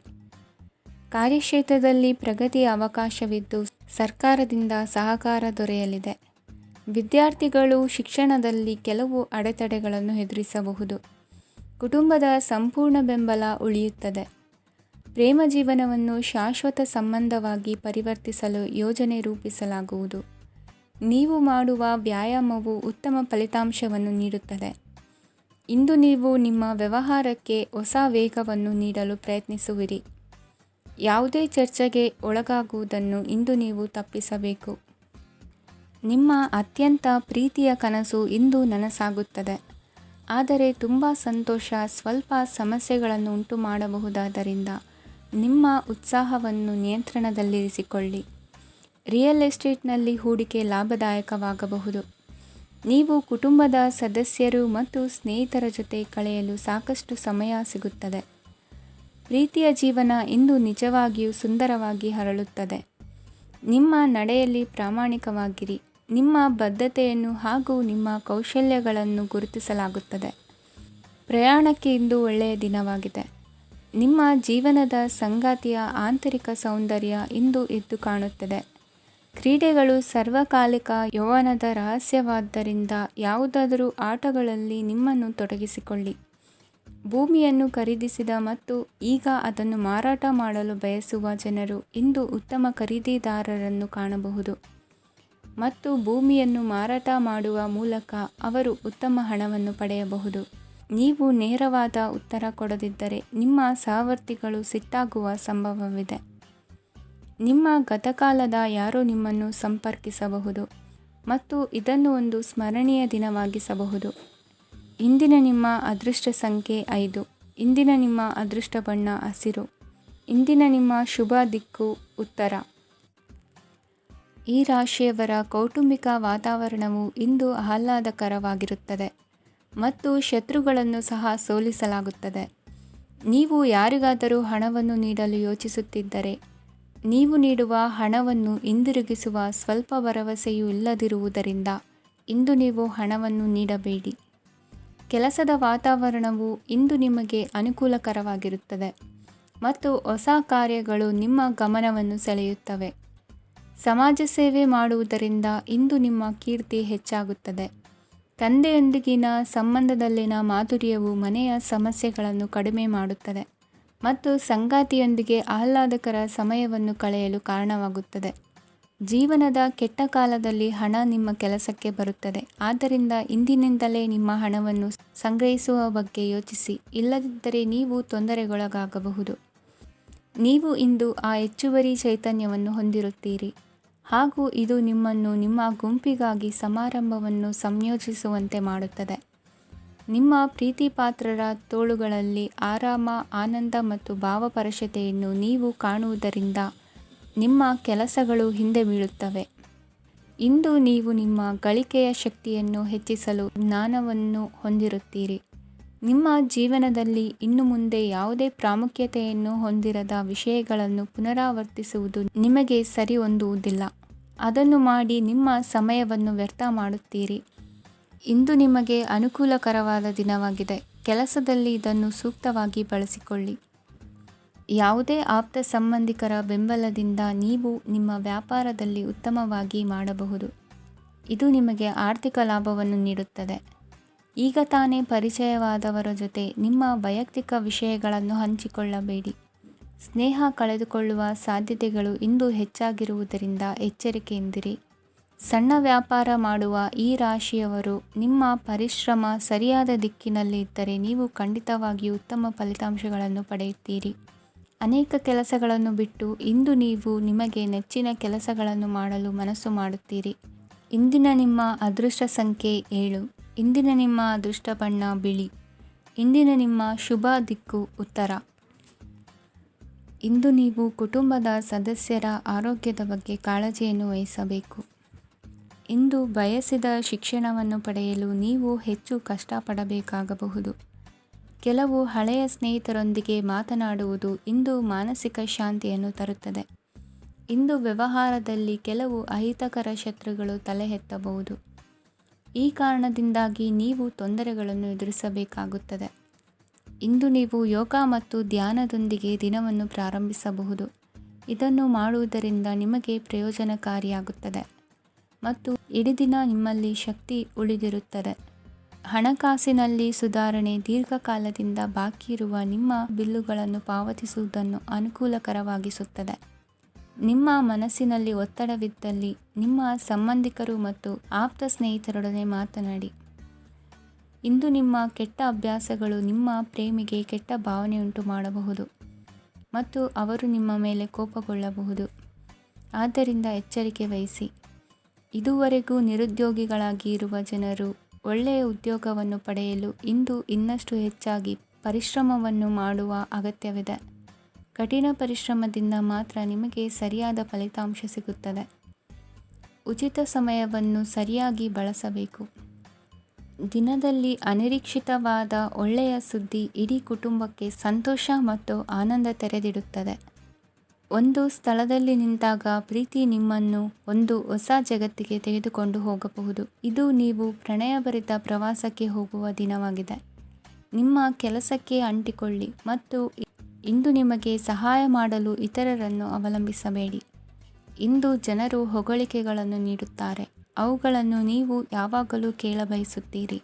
ಕಾರ್ಯಕ್ಷೇತ್ರದಲ್ಲಿ ಪ್ರಗತಿಯ ಅವಕಾಶವಿದ್ದು ಸರ್ಕಾರದಿಂದ ಸಹಕಾರ ದೊರೆಯಲಿದೆ. ವಿದ್ಯಾರ್ಥಿಗಳು ಶಿಕ್ಷಣದಲ್ಲಿ ಕೆಲವು ಅಡೆತಡೆಗಳನ್ನು ಎದುರಿಸಬಹುದು. ಕುಟುಂಬದ ಸಂಪೂರ್ಣ ಬೆಂಬಲ ಉಳಿಯುತ್ತದೆ. ಪ್ರೇಮ ಜೀವನವನ್ನು ಶಾಶ್ವತ ಸಂಬಂಧವಾಗಿ ಪರಿವರ್ತಿಸಲು ಯೋಜನೆ ರೂಪಿಸಲಾಗುವುದು. ನೀವು ಮಾಡುವ ವ್ಯಾಯಾಮವು ಉತ್ತಮ ಫಲಿತಾಂಶವನ್ನು ನೀಡುತ್ತದೆ. ಇಂದು ನೀವು ನಿಮ್ಮ ವ್ಯವಹಾರಕ್ಕೆ ಹೊಸ ವೇಗವನ್ನು ನೀಡಲು ಪ್ರಯತ್ನಿಸುವಿರಿ. ಯಾವುದೇ ಚರ್ಚೆಗೆ ಒಳಗಾಗುವುದನ್ನು ಇಂದು ನೀವು ತಪ್ಪಿಸಬೇಕು. ನಿಮ್ಮ ಅತ್ಯಂತ ಪ್ರೀತಿಯ ಕನಸು ಇಂದು ನನಸಾಗುತ್ತದೆ. ಆದರೆ ತುಂಬ ಸಂತೋಷ ಸ್ವಲ್ಪ ಸಮಸ್ಯೆಗಳನ್ನು ಉಂಟು ಮಾಡಬಹುದಾದ್ದರಿಂದ ನಿಮ್ಮ ಉತ್ಸಾಹವನ್ನು ನಿಯಂತ್ರಣದಲ್ಲಿರಿಸಿಕೊಳ್ಳಿ. ರಿಯಲ್ ಎಸ್ಟೇಟ್ನಲ್ಲಿ ಹೂಡಿಕೆ ಲಾಭದಾಯಕವಾಗಬಹುದು. ನೀವು ಕುಟುಂಬದ ಸದಸ್ಯರು ಮತ್ತು ಸ್ನೇಹಿತರ ಜೊತೆ ಕಳೆಯಲು ಸಾಕಷ್ಟು ಸಮಯ ಸಿಗುತ್ತದೆ. ಪ್ರೀತಿಯ ಜೀವನ ಇಂದು ನಿಜವಾಗಿಯೂ ಸುಂದರವಾಗಿ ಹರಳುತ್ತದೆ. ನಿಮ್ಮ ನಡೆಯಲ್ಲಿ ಪ್ರಾಮಾಣಿಕವಾಗಿರಿ. ನಿಮ್ಮ ಬದ್ಧತೆಯನ್ನು ಹಾಗೂ ನಿಮ್ಮ ಕೌಶಲ್ಯಗಳನ್ನು ಗುರುತಿಸಲಾಗುತ್ತದೆ. ಪ್ರಯಾಣಕ್ಕೆ ಇಂದು ಒಳ್ಳೆಯ ದಿನವಾಗಿದೆ. ನಿಮ್ಮ ಜೀವನದ ಸಂಗಾತಿಯ ಆಂತರಿಕ ಸೌಂದರ್ಯ ಇಂದು ಎದ್ದು ಕಾಣುತ್ತದೆ. ಕ್ರೀಡೆಗಳು ಸರ್ವಕಾಲಿಕ ಯೌವನದ ರಹಸ್ಯವಾದ್ದರಿಂದ ಯಾವುದಾದರೂ ಆಟಗಳಲ್ಲಿ ನಿಮ್ಮನ್ನು ತೊಡಗಿಸಿಕೊಳ್ಳಿ. ಭೂಮಿಯನ್ನು ಖರೀದಿಸಿದ ಮತ್ತು ಈಗ ಅದನ್ನು ಮಾರಾಟ ಮಾಡಲು ಬಯಸುವ ಜನರು ಇಂದು ಉತ್ತಮ ಖರೀದಿದಾರರನ್ನು ಕಾಣಬಹುದು ಮತ್ತು ಭೂಮಿಯನ್ನು ಮಾರಾಟ ಮಾಡುವ ಮೂಲಕ ಅವರು ಉತ್ತಮ ಹಣವನ್ನು ಪಡೆಯಬಹುದು. ನೀವು ನೇರವಾದ ಉತ್ತರ ಕೊಡದಿದ್ದರೆ ನಿಮ್ಮ ಸಹವರ್ತಿಗಳು ಸಿಟ್ಟಾಗುವ ಸಂಭವವಿದೆ. ನಿಮ್ಮ ಗತಕಾಲದ ಯಾರೋ ನಿಮ್ಮನ್ನು ಸಂಪರ್ಕಿಸಬಹುದು ಮತ್ತು ಇದನ್ನು ಒಂದು ಸ್ಮರಣೀಯ ದಿನವಾಗಿಸಬಹುದು. ಇಂದಿನ ನಿಮ್ಮ ಅದೃಷ್ಟ ಸಂಖ್ಯೆ 5. ಇಂದಿನ ನಿಮ್ಮ ಅದೃಷ್ಟ ಬಣ್ಣ ಹಸಿರು. ಇಂದಿನ ನಿಮ್ಮ ಶುಭ ದಿಕ್ಕು ಉತ್ತರ. ಈ ರಾಶಿಯವರ ಕೌಟುಂಬಿಕ ವಾತಾವರಣವು ಇಂದು ಆಹ್ಲಾದಕರವಾಗಿರುತ್ತದೆ ಮತ್ತು ಶತ್ರುಗಳನ್ನು ಸಹ ಸೋಲಿಸಲಾಗುತ್ತದೆ. ನೀವು ಯಾರಿಗಾದರೂ ಹಣವನ್ನು ನೀಡಲು ಯೋಚಿಸುತ್ತಿದ್ದರೆ, ನೀವು ನೀಡುವ ಹಣವನ್ನು ಹಿಂದಿರುಗಿಸುವ ಸ್ವಲ್ಪ ಭರವಸೆಯೂ ಇಲ್ಲದಿರುವುದರಿಂದ ಇಂದು ನೀವು ಹಣವನ್ನು ನೀಡಬೇಡಿ. ಕೆಲಸದ ವಾತಾವರಣವು ಇಂದು ನಿಮಗೆ ಅನುಕೂಲಕರವಾಗಿರುತ್ತದೆ ಮತ್ತು ಹೊಸ ಕಾರ್ಯಗಳು ನಿಮ್ಮ ಗಮನವನ್ನು ಸೆಳೆಯುತ್ತವೆ. ಸಮಾಜ ಸೇವೆ ಮಾಡುವುದರಿಂದ ಇಂದು ನಿಮ್ಮ ಕೀರ್ತಿ ಹೆಚ್ಚಾಗುತ್ತದೆ. ತಂದೆಯೊಂದಿಗಿನ ಸಂಬಂಧದಲ್ಲಿನ ಮಾಧುರ್ಯವು ಮನೆಯ ಸಮಸ್ಯೆಗಳನ್ನು ಕಡಿಮೆ ಮಾಡುತ್ತದೆ ಮತ್ತು ಸಂಗಾತಿಯೊಂದಿಗೆ ಆಹ್ಲಾದಕರ ಸಮಯವನ್ನು ಕಳೆಯಲು ಕಾರಣವಾಗುತ್ತದೆ. ಜೀವನದ ಕೆಟ್ಟ ಕಾಲದಲ್ಲಿ ಹಣ ನಿಮ್ಮ ಕೆಲಸಕ್ಕೆ ಬರುತ್ತದೆ. ಆದ್ದರಿಂದ ಇಂದಿನಿಂದಲೇ ನಿಮ್ಮ ಹಣವನ್ನು ಸಂಗ್ರಹಿಸುವ ಬಗ್ಗೆ ಯೋಚಿಸಿ, ಇಲ್ಲದಿದ್ದರೆ ನೀವು ತೊಂದರೆಗೊಳಗಾಗಬಹುದು. ನೀವು ಇಂದು ಆ ಹೆಚ್ಚುವರಿ ಚೈತನ್ಯವನ್ನು ಹೊಂದಿರುತ್ತೀರಿ ಹಾಗೂ ಇದು ನಿಮ್ಮನ್ನು ನಿಮ್ಮ ಗುಂಪಿಗಾಗಿ ಸಮಾರಂಭವನ್ನು ಸಂಯೋಜಿಸುವಂತೆ ಮಾಡುತ್ತದೆ. ನಿಮ್ಮ ಪ್ರೀತಿಪಾತ್ರರ ತೋಳುಗಳಲ್ಲಿ ಆರಾಮ, ಆನಂದ ಮತ್ತು ಭಾವಪರವಶತೆಯನ್ನು ನೀವು ಕಾಣುವುದರಿಂದ ನಿಮ್ಮ ಕೆಲಸಗಳು ಹಿಂದೆ ಬೀಳುತ್ತವೆ. ಇಂದು ನೀವು ನಿಮ್ಮ ಗಳಿಕೆಯ ಶಕ್ತಿಯನ್ನು ಹೆಚ್ಚಿಸಲು ಜ್ಞಾನವನ್ನು ಹೊಂದಿರುತ್ತೀರಿ. ನಿಮ್ಮ ಜೀವನದಲ್ಲಿ ಇನ್ನು ಮುಂದೆ ಯಾವುದೇ ಪ್ರಾಮುಖ್ಯತೆಯನ್ನು ಹೊಂದಿರದ ವಿಷಯಗಳನ್ನು ಪುನರಾವರ್ತಿಸುವುದು ನಿಮಗೆ ಸರಿ ಹೊಂದುವುದಿಲ್ಲ. ಅದನ್ನು ಮಾಡಿ ನಿಮ್ಮ ಸಮಯವನ್ನು ವ್ಯರ್ಥ ಮಾಡುತ್ತೀರಿ. ಇಂದು ನಿಮಗೆ ಅನುಕೂಲಕರವಾದ ದಿನವಾಗಿದೆ. ಕೆಲಸದಲ್ಲಿ ಇದನ್ನು ಸೂಕ್ತವಾಗಿ ಬಳಸಿಕೊಳ್ಳಿ. ಯಾವುದೇ ಆಪ್ತ ಸಂಬಂಧಿಕರ ಬೆಂಬಲದಿಂದ ನೀವು ನಿಮ್ಮ ವ್ಯಾಪಾರದಲ್ಲಿ ಉತ್ತಮವಾಗಿ ಮಾಡಬಹುದು. ಇದು ನಿಮಗೆ ಆರ್ಥಿಕ ಲಾಭವನ್ನು ನೀಡುತ್ತದೆ. ಈಗ ತಾನೇ ಪರಿಚಯವಾದವರ ಜೊತೆ ನಿಮ್ಮ ವೈಯಕ್ತಿಕ ವಿಷಯಗಳನ್ನು ಹಂಚಿಕೊಳ್ಳಬೇಡಿ. ಸ್ನೇಹ ಕಳೆದುಕೊಳ್ಳುವ ಸಾಧ್ಯತೆಗಳು ಇಂದು ಹೆಚ್ಚಾಗಿರುವುದರಿಂದ ಎಚ್ಚರಿಕೆಯಿಂದಿರಿ. ಸಣ್ಣ ವ್ಯಾಪಾರ ಮಾಡುವ ಈ ರಾಶಿಯವರು, ನಿಮ್ಮ ಪರಿಶ್ರಮ ಸರಿಯಾದ ದಿಕ್ಕಿನಲ್ಲಿ ಇದ್ದರೆ ನೀವು ಖಂಡಿತವಾಗಿಯೂ ಉತ್ತಮ ಫಲಿತಾಂಶಗಳನ್ನು ಪಡೆಯುತ್ತೀರಿ. ಅನೇಕ ಕೆಲಸಗಳನ್ನು ಬಿಟ್ಟು ಇಂದು ನೀವು ನಿಮಗೆ ನೆಚ್ಚಿನ ಕೆಲಸಗಳನ್ನು ಮಾಡಲು ಮನಸ್ಸು ಮಾಡುತ್ತೀರಿ. ಇಂದಿನ ನಿಮ್ಮ ಅದೃಷ್ಟ ಸಂಖ್ಯೆ 7. ಇಂದಿನ ನಿಮ್ಮ ಅದೃಷ್ಟ ಬಣ್ಣ ಬಿಳಿ. ಇಂದಿನ ನಿಮ್ಮ ಶುಭ ದಿಕ್ಕು ಉತ್ತರ. ಇಂದು ನೀವು ಕುಟುಂಬದ ಸದಸ್ಯರ ಆರೋಗ್ಯದ ಬಗ್ಗೆ ಕಾಳಜಿಯನ್ನು ವಹಿಸಬೇಕು. ಇಂದು ಬಯಸಿದ ಶಿಕ್ಷಣವನ್ನು ಪಡೆಯಲು ನೀವು ಹೆಚ್ಚು ಕಷ್ಟಪಡಬೇಕಾಗಬಹುದು. ಕೆಲವು ಹಳೆಯ ಸ್ನೇಹಿತರೊಂದಿಗೆ ಮಾತನಾಡುವುದು ಇಂದು ಮಾನಸಿಕ ಶಾಂತಿಯನ್ನು ತರುತ್ತದೆ. ಇಂದು ವ್ಯವಹಾರದಲ್ಲಿ ಕೆಲವು ಅಹಿತಕರ ಶತ್ರುಗಳು ತಲೆ ಎತ್ತಬಹುದು. ಈ ಕಾರಣದಿಂದಾಗಿ ನೀವು ತೊಂದರೆಗಳನ್ನು ಎದುರಿಸಬೇಕಾಗುತ್ತದೆ. ಇಂದು ನೀವು ಯೋಗ ಮತ್ತು ಧ್ಯಾನದೊಂದಿಗೆ ದಿನವನ್ನು ಪ್ರಾರಂಭಿಸಬಹುದು. ಇದನ್ನು ಮಾಡುವುದರಿಂದ ನಿಮಗೆ ಪ್ರಯೋಜನಕಾರಿಯಾಗುತ್ತದೆ ಮತ್ತು ಇಡೀ ದಿನ ನಿಮ್ಮಲ್ಲಿ ಶಕ್ತಿ ಉಳಿದಿರುತ್ತದೆ. ಹಣಕಾಸಿನಲ್ಲಿ ಸುಧಾರಣೆ. ದೀರ್ಘಕಾಲದಿಂದ ಬಾಕಿ ಇರುವ ನಿಮ್ಮ ಬಿಲ್ಲುಗಳನ್ನು ಪಾವತಿಸುವುದನ್ನು ಅನುಕೂಲಕರವಾಗಿಸುತ್ತದೆ. ನಿಮ್ಮ ಮನಸ್ಸಿನಲ್ಲಿ ಒತ್ತಡವಿದ್ದಲ್ಲಿ ನಿಮ್ಮ ಸಂಬಂಧಿಕರು ಮತ್ತು ಆಪ್ತ ಸ್ನೇಹಿತರೊಡನೆ ಮಾತನಾಡಿ. ಇಂದು ನಿಮ್ಮ ಕೆಟ್ಟ ಅಭ್ಯಾಸಗಳು ನಿಮ್ಮ ಪ್ರೇಮಿಗೆ ಕೆಟ್ಟ ಭಾವನೆಯುಂಟು ಮಾಡಬಹುದು ಮತ್ತು ಅವರು ನಿಮ್ಮ ಮೇಲೆ ಕೋಪಗೊಳ್ಳಬಹುದು. ಆದ್ದರಿಂದ ಎಚ್ಚರಿಕೆ ವಹಿಸಿ. ಇದುವರೆಗೂ ನಿರುದ್ಯೋಗಿಗಳಾಗಿ ಇರುವ ಜನರು ಒಳ್ಳೆಯ ಉದ್ಯೋಗವನ್ನು ಪಡೆಯಲು ಇಂದು ಇನ್ನಷ್ಟು ಹೆಚ್ಚಾಗಿ ಪರಿಶ್ರಮವನ್ನು ಮಾಡುವ ಅಗತ್ಯವಿದೆ. ಕಠಿಣ ಪರಿಶ್ರಮದಿಂದ ಮಾತ್ರ ನಿಮಗೆ ಸರಿಯಾದ ಫಲಿತಾಂಶ ಸಿಗುತ್ತದೆ. ಉಚಿತ ಸಮಯವನ್ನು ಸರಿಯಾಗಿ ಬಳಸಬೇಕು. ದಿನದಲ್ಲಿ ಅನಿರೀಕ್ಷಿತವಾದ ಒಳ್ಳೆಯ ಸುದ್ದಿ ಇಡೀ ಕುಟುಂಬಕ್ಕೆ ಸಂತೋಷ ಮತ್ತು ಆನಂದ ತೆರೆದಿಡುತ್ತದೆ. ಒಂದು ಸ್ಥಳದಲ್ಲಿ ನಿಂತಾಗ ಪ್ರೀತಿ ನಿಮ್ಮನ್ನು ಒಂದು ಹೊಸ ಜಗತ್ತಿಗೆ ತೆಗೆದುಕೊಂಡು ಹೋಗಬಹುದು. ಇದು ನೀವು ಪ್ರಣಯಭರಿತ ಪ್ರವಾಸಕ್ಕೆ ಹೋಗುವ ದಿನವಾಗಿದೆ. ನಿಮ್ಮ ಕೆಲಸಕ್ಕೆ ಅಂಟಿಕೊಳ್ಳಿ ಮತ್ತು ಇಂದು ನಿಮಗೆ ಸಹಾಯ ಮಾಡಲು ಇತರರನ್ನು ಅವಲಂಬಿಸಬೇಡಿ. ಇಂದು ಜನರು ಹೊಗಳಿಕೆಗಳನ್ನು ನೀಡುತ್ತಾರೆ. ಅವುಗಳನ್ನು ನೀವು ಯಾವಾಗಲೂ ಕೇಳಬಯಸುತ್ತೀರಿ.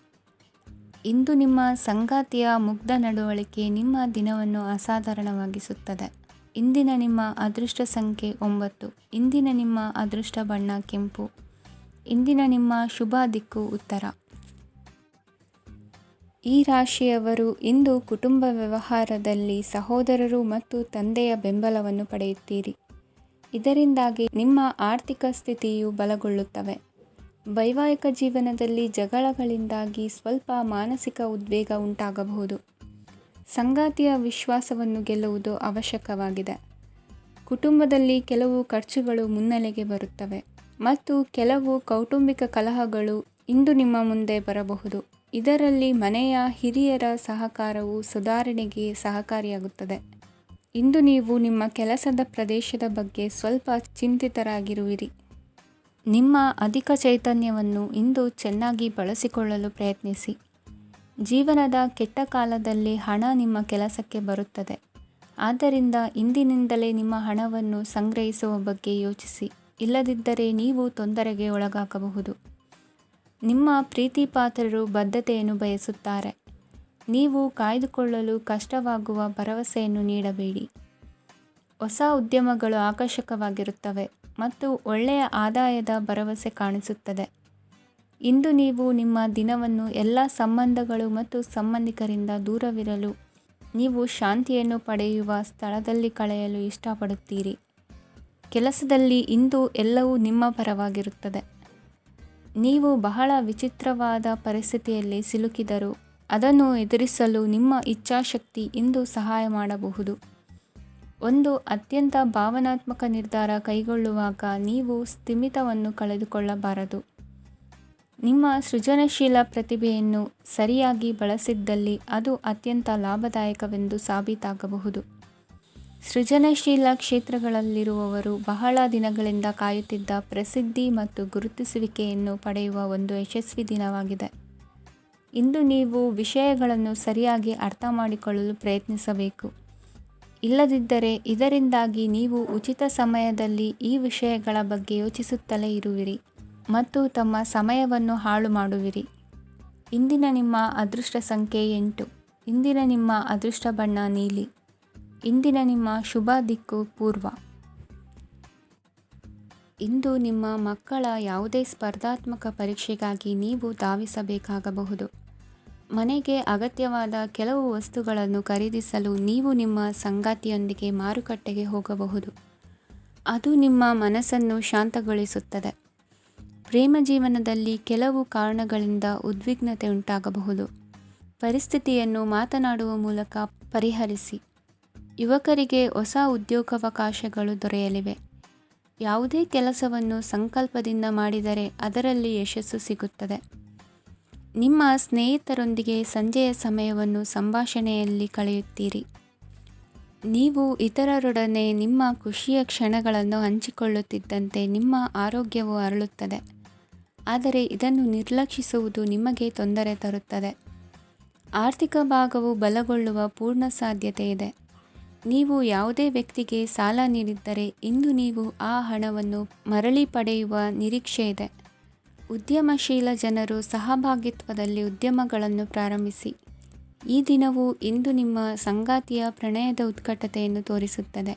ಇಂದು ನಿಮ್ಮ ಸಂಗಾತಿಯ ಮುಗ್ಧ ನಡವಳಿಕೆ ನಿಮ್ಮ ದಿನವನ್ನು ಅಸಾಧಾರಣವಾಗಿಸುತ್ತದೆ. ಇಂದಿನ ನಿಮ್ಮ ಅದೃಷ್ಟ ಸಂಖ್ಯೆ 9. ಇಂದಿನ ನಿಮ್ಮ ಅದೃಷ್ಟ ಬಣ್ಣ ಕೆಂಪು. ಇಂದಿನ ನಿಮ್ಮ ಶುಭ ದಿಕ್ಕು ಉತ್ತರ. ಈ ರಾಶಿಯವರು ಇಂದು ಕುಟುಂಬ ವ್ಯವಹಾರದಲ್ಲಿ ಸಹೋದರರು ಮತ್ತು ತಂದೆಯ ಬೆಂಬಲವನ್ನು ಪಡೆಯುತ್ತೀರಿ. ಇದರಿಂದಾಗಿ ನಿಮ್ಮ ಆರ್ಥಿಕ ಸ್ಥಿತಿಯು ಬಲಗೊಳ್ಳುತ್ತವೆ. ವೈವಾಹಿಕ ಜೀವನದಲ್ಲಿ ಜಗಳಗಳಿಂದಾಗಿ ಸ್ವಲ್ಪ ಮಾನಸಿಕ ಉದ್ವೇಗ ಉಂಟಾಗಬಹುದು. ಸಂಗಾತಿಯ ವಿಶ್ವಾಸವನ್ನು ಗೆಲ್ಲುವುದು ಅವಶ್ಯಕವಾಗಿದೆ. ಕುಟುಂಬದಲ್ಲಿ ಕೆಲವು ಖರ್ಚುಗಳು ಮುನ್ನೆಲೆಗೆ ಬರುತ್ತವೆ. ಮತ್ತು ಕೆಲವು ಕೌಟುಂಬಿಕ ಕಲಹಗಳು ಇಂದು ನಿಮ್ಮ ಮುಂದೆ ಬರಬಹುದು. ಇದರಲ್ಲಿ ಮನೆಯ ಹಿರಿಯರ ಸಹಕಾರವು ಸುಧಾರಣೆಗೆ ಸಹಕಾರಿಯಾಗುತ್ತದೆ. ಇಂದು ನೀವು ನಿಮ್ಮ ಕೆಲಸದ ಪ್ರದೇಶದ ಬಗ್ಗೆ ಸ್ವಲ್ಪ ಚಿಂತಿತರಾಗಿರುವಿರಿ. ನಿಮ್ಮ ಅಧಿಕ ಚೈತನ್ಯವನ್ನು ಇಂದು ಚೆನ್ನಾಗಿ ಬಳಸಿಕೊಳ್ಳಲು ಪ್ರಯತ್ನಿಸಿ. ಜೀವನದ ಕೆಟ್ಟ ಕಾಲದಲ್ಲಿ ಹಣ ನಿಮ್ಮ ಕೆಲಸಕ್ಕೆ ಬರುತ್ತದೆ. ಆದ್ದರಿಂದ ಇಂದಿನಿಂದಲೇ ನಿಮ್ಮ ಹಣವನ್ನು ಸಂಗ್ರಹಿಸುವ ಬಗ್ಗೆ ಯೋಚಿಸಿ. ಇಲ್ಲದಿದ್ದರೆ ನೀವು ತೊಂದರೆಗೆ ಒಳಗಾಗಬಹುದು. ನಿಮ್ಮ ಪ್ರೀತಿಪಾತ್ರರು ಬದ್ಧತೆಯನ್ನು ಬಯಸುತ್ತಾರೆ. ನೀವು ಕಾಯ್ದುಕೊಳ್ಳಲು ಕಷ್ಟವಾಗುವ ಭರವಸೆಯನ್ನು ನೀಡಬೇಡಿ. ಹೊಸ ಉದ್ಯಮಗಳು ಆಕರ್ಷಕವಾಗಿರುತ್ತವೆ ಮತ್ತು ಒಳ್ಳೆಯ ಆದಾಯದ ಭರವಸೆ ಕಾಣಿಸುತ್ತದೆ. ಇಂದು ನೀವು ನಿಮ್ಮ ದಿನವನ್ನು ಎಲ್ಲ ಸಂಬಂಧಗಳು ಮತ್ತು ಸಂಬಂಧಿಕರಿಂದ ದೂರವಿರಲು ನೀವು ಶಾಂತಿಯನ್ನು ಪಡೆಯುವ ಸ್ಥಳದಲ್ಲಿ ಕಳೆಯಲು ಇಷ್ಟಪಡುತ್ತೀರಿ. ಕೆಲಸದಲ್ಲಿ ಇಂದು ಎಲ್ಲವೂ ನಿಮ್ಮ ಪರವಾಗಿರುತ್ತದೆ. ನೀವು ಬಹಳ ವಿಚಿತ್ರವಾದ ಪರಿಸ್ಥಿತಿಯಲ್ಲಿ ಸಿಲುಕಿದರೂ ಅದನ್ನು ಎದುರಿಸಲು ನಿಮ್ಮ ಇಚ್ಛಾಶಕ್ತಿ ಇಂದು ಸಹಾಯ ಮಾಡಬಹುದು. ಒಂದು ಅತ್ಯಂತ ಭಾವನಾತ್ಮಕ ನಿರ್ಧಾರ ಕೈಗೊಳ್ಳುವಾಗ ನೀವು ಸ್ಥಿಮಿತವನ್ನು ಕಳೆದುಕೊಳ್ಳಬಾರದು. ನಿಮ್ಮ ಸೃಜನಶೀಲ ಪ್ರತಿಭೆಯನ್ನು ಸರಿಯಾಗಿ ಬಳಸಿದ್ದಲ್ಲಿ ಅದು ಅತ್ಯಂತ ಲಾಭದಾಯಕವೆಂದು ಸಾಬೀತಾಗಬಹುದು. ಸೃಜನಶೀಲ ಕ್ಷೇತ್ರಗಳಲ್ಲಿರುವವರು ಬಹಳ ದಿನಗಳಿಂದ ಕಾಯುತ್ತಿದ್ದ ಪ್ರಸಿದ್ಧಿ ಮತ್ತು ಗುರುತಿಸುವಿಕೆಯನ್ನು ಪಡೆಯುವ ಒಂದು ಯಶಸ್ವಿ ದಿನವಾಗಿದೆ. ಇಂದು ನೀವು ವಿಷಯಗಳನ್ನು ಸರಿಯಾಗಿ ಅರ್ಥ ಮಾಡಿಕೊಳ್ಳಲು ಪ್ರಯತ್ನಿಸಬೇಕು. ಇಲ್ಲದಿದ್ದರೆ ಇದರಿಂದಾಗಿ ನೀವು ಉಚಿತ ಸಮಯದಲ್ಲಿ ಈ ವಿಷಯಗಳ ಬಗ್ಗೆ ಯೋಚಿಸುತ್ತಲೇ ಇರುವಿರಿ ಮತ್ತು ತಮ್ಮ ಸಮಯವನ್ನು ಹಾಳು ಮಾಡುವಿರಿ. ಇಂದಿನ ನಿಮ್ಮ ಅದೃಷ್ಟ ಸಂಖ್ಯೆ 8. ಇಂದಿನ ನಿಮ್ಮ ಅದೃಷ್ಟ ಬಣ್ಣ ನೀಲಿ. ಇಂದಿನ ನಿಮ್ಮ ಶುಭ ದಿಕ್ಕು ಪೂರ್ವ. ಇಂದು ನಿಮ್ಮ ಮಕ್ಕಳ ಯಾವುದೇ ಸ್ಪರ್ಧಾತ್ಮಕ ಪರೀಕ್ಷೆಗಾಗಿ ನೀವು ಧಾವಿಸಬೇಕಾಗಬಹುದು. ಮನೆಗೆ ಅಗತ್ಯವಾದ ಕೆಲವು ವಸ್ತುಗಳನ್ನು ಖರೀದಿಸಲು ನೀವು ನಿಮ್ಮ ಸಂಗಾತಿಯೊಂದಿಗೆ ಮಾರುಕಟ್ಟೆಗೆ ಹೋಗಬಹುದು. ಅದು ನಿಮ್ಮ ಮನಸ್ಸನ್ನು ಶಾಂತಗೊಳಿಸುತ್ತದೆ. ಪ್ರೇಮ ಜೀವನದಲ್ಲಿ ಕೆಲವು ಕಾರಣಗಳಿಂದ ಉದ್ವಿಗ್ನತೆ ಉಂಟಾಗಬಹುದು. ಪರಿಸ್ಥಿತಿಯನ್ನು ಮಾತನಾಡುವ ಮೂಲಕ ಪರಿಹರಿಸಿ. ಯುವಕರಿಗೆ ಹೊಸ ಉದ್ಯೋಗಾವಕಾಶಗಳು ದೊರೆಯಲಿವೆ. ಯಾವುದೇ ಕೆಲಸವನ್ನು ಸಂಕಲ್ಪದಿಂದ ಮಾಡಿದರೆ ಅದರಲ್ಲಿ ಯಶಸ್ಸು ಸಿಗುತ್ತದೆ. ನಿಮ್ಮ ಸ್ನೇಹಿತರೊಂದಿಗೆ ಸಂಜೆಯ ಸಮಯವನ್ನು ಸಂಭಾಷಣೆಯಲ್ಲಿ ಕಳೆಯುತ್ತೀರಿ. ನೀವು ಇತರರೊಡನೆ ನಿಮ್ಮ ಖುಷಿಯ ಕ್ಷಣಗಳನ್ನು ಹಂಚಿಕೊಳ್ಳುತ್ತಿದ್ದಂತೆ ನಿಮ್ಮ ಆರೋಗ್ಯವು ಅರಳುತ್ತದೆ. ಆದರೆ ಇದನ್ನು ನಿರ್ಲಕ್ಷಿಸುವುದು ನಿಮಗೆ ತೊಂದರೆ ತರುತ್ತದೆ. ಆರ್ಥಿಕ ಭಾಗವು ಬಲಗೊಳ್ಳುವ ಪೂರ್ಣ ಸಾಧ್ಯತೆ ಇದೆ. ನೀವು ಯಾವುದೇ ವ್ಯಕ್ತಿಗೆ ಸಾಲ ನೀಡಿದ್ದರೆ ಇಂದು ನೀವು ಆ ಹಣವನ್ನು ಮರಳಿ ಪಡೆಯುವ ನಿರೀಕ್ಷೆ ಇದೆ. ಉದ್ಯಮಶೀಲ ಜನರು ಸಹಭಾಗಿತ್ವದಲ್ಲಿ ಉದ್ಯಮಗಳನ್ನು ಪ್ರಾರಂಭಿಸಿ. ಈ ದಿನವು ಇಂದು ನಿಮ್ಮ ಸಂಗಾತಿಯ ಪ್ರಣಯದ ಉತ್ಕಟತೆಯನ್ನು ತೋರಿಸುತ್ತದೆ.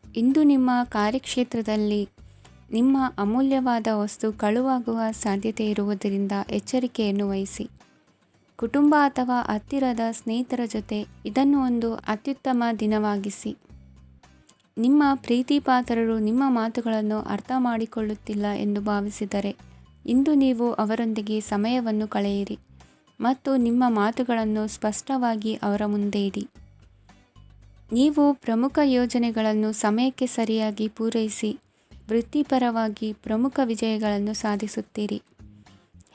ಇಂದು ನಿಮ್ಮ ಕಾರ್ಯಕ್ಷೇತ್ರದಲ್ಲಿ ನಿಮ್ಮ ಅಮೂಲ್ಯವಾದ ವಸ್ತು ಕಳುವಾಗುವ ಸಾಧ್ಯತೆ ಇರುವುದರಿಂದ ಎಚ್ಚರಿಕೆಯನ್ನು ವಹಿಸಿ. ಕುಟುಂಬ ಅಥವಾ ಹತ್ತಿರದ ಸ್ನೇಹಿತರ ಜೊತೆ ಇದನ್ನು ಒಂದು ಅತ್ಯುತ್ತಮ ದಿನವಾಗಿಸಿ. ನಿಮ್ಮ ಪ್ರೀತಿಪಾತ್ರರು ನಿಮ್ಮ ಮಾತುಗಳನ್ನು ಅರ್ಥ ಮಾಡಿಕೊಳ್ಳುತ್ತಿಲ್ಲ ಎಂದು ಭಾವಿಸಿದರೆ ಇಂದು ನೀವು ಅವರೊಂದಿಗೆ ಸಮಯವನ್ನು ಕಳೆಯಿರಿ ಮತ್ತು ನಿಮ್ಮ ಮಾತುಗಳನ್ನು ಸ್ಪಷ್ಟವಾಗಿ ಅವರ ಮುಂದೆ ಇಡಿ. ನೀವು ಪ್ರಮುಖ ಯೋಜನೆಗಳನ್ನು ಸಮಯಕ್ಕೆ ಸರಿಯಾಗಿ ಪೂರೈಸಿ ವೃತ್ತಿಪರವಾಗಿ ಪ್ರಮುಖ ವಿಜಯಗಳನ್ನು ಸಾಧಿಸುತ್ತೀರಿ.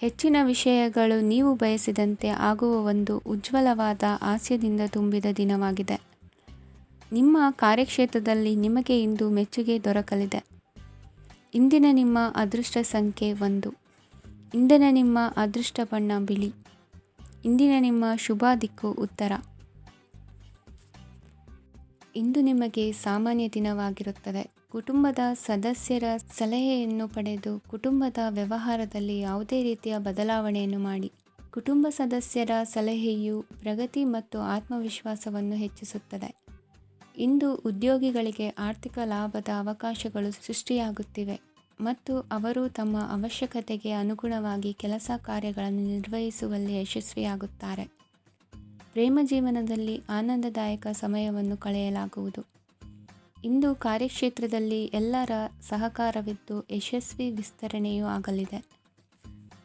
ಹೆಚ್ಚಿನ ವಿಷಯಗಳು ನೀವು ಬಯಸಿದಂತೆ ಆಗುವ ಒಂದು ಉಜ್ವಲವಾದ ಹಾಸ್ಯದಿಂದ ತುಂಬಿದ ದಿನವಾಗಿದೆ. ನಿಮ್ಮ ಕಾರ್ಯಕ್ಷೇತ್ರದಲ್ಲಿ ನಿಮಗೆ ಇಂದು ಮೆಚ್ಚುಗೆ ದೊರಕಲಿದೆ. ಇಂದಿನ ನಿಮ್ಮ ಅದೃಷ್ಟ ಸಂಖ್ಯೆ 1. ಇಂದಿನ ನಿಮ್ಮ ಅದೃಷ್ಟ ಬಣ್ಣ ಬಿಳಿ. ಇಂದಿನ ನಿಮ್ಮ ಶುಭ ದಿಕ್ಕು ಉತ್ತರ. ಇಂದು ನಿಮಗೆ ಸಾಮಾನ್ಯ ದಿನವಾಗಿರುತ್ತದೆ. ಕುಟುಂಬದ ಸದಸ್ಯರ ಸಲಹೆಯನ್ನು ಪಡೆದು ಕುಟುಂಬದ ವ್ಯವಹಾರದಲ್ಲಿ ಯಾವುದೇ ರೀತಿಯ ಬದಲಾವಣೆಯನ್ನು ಮಾಡಿ. ಕುಟುಂಬ ಸದಸ್ಯರ ಸಲಹೆಯು ಪ್ರಗತಿ ಮತ್ತು ಆತ್ಮವಿಶ್ವಾಸವನ್ನು ಹೆಚ್ಚಿಸುತ್ತದೆ. ಇಂದು ಉದ್ಯೋಗಿಗಳಿಗೆ ಆರ್ಥಿಕ ಲಾಭದ ಅವಕಾಶಗಳು ಸೃಷ್ಟಿಯಾಗುತ್ತಿವೆ ಮತ್ತು ಅವರು ತಮ್ಮ ಅವಶ್ಯಕತೆಗೆ ಅನುಗುಣವಾಗಿ ಕೆಲಸ ಕಾರ್ಯಗಳನ್ನು ನಿರ್ವಹಿಸುವಲ್ಲಿ ಯಶಸ್ವಿಯಾಗುತ್ತಾರೆ. ಪ್ರೇಮ ಜೀವನದಲ್ಲಿ ಆನಂದದಾಯಕ ಸಮಯವನ್ನು ಕಳೆಯಲಾಗುವುದು. ಇಂದು ಕಾರ್ಯಕ್ಷೇತ್ರದಲ್ಲಿ ಎಲ್ಲರ ಸಹಕಾರವಿದ್ದು ಯಶಸ್ವಿ ವಿಸ್ತರಣೆಯೂ ಆಗಲಿದೆ.